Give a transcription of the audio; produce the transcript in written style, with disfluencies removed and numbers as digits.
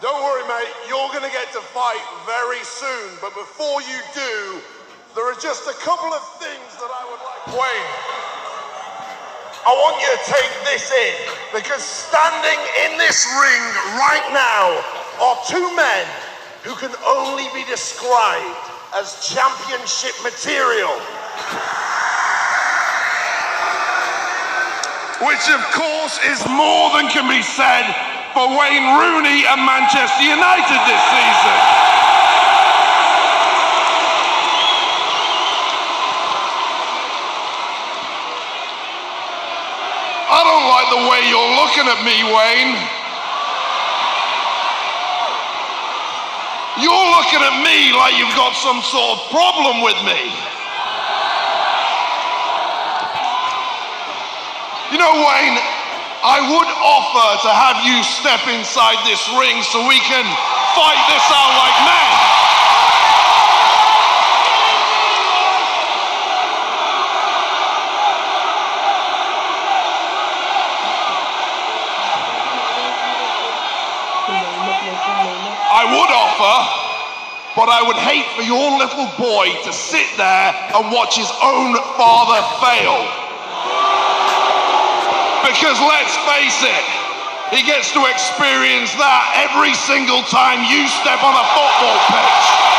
Don't worry, mate. You're going to get to fight very soon. But before you do, there are just a couple of things that I would like. Wayne, I want you to take this in, because standing in this ring right now are two men who can only be described as championship material. Which, of course, is more than can be said for Wayne Rooney and Manchester United this season. I don't like the way you're looking at me, Wayne. You're looking at me like you've got some sort of problem with me. You know, Wayne, I would offer to have you step inside this ring so we can fight this out like men. I would offer, but I would hate for your little boy to sit there and watch his own father fail. Because let's face it, he gets to experience that every single time you step on a football pitch.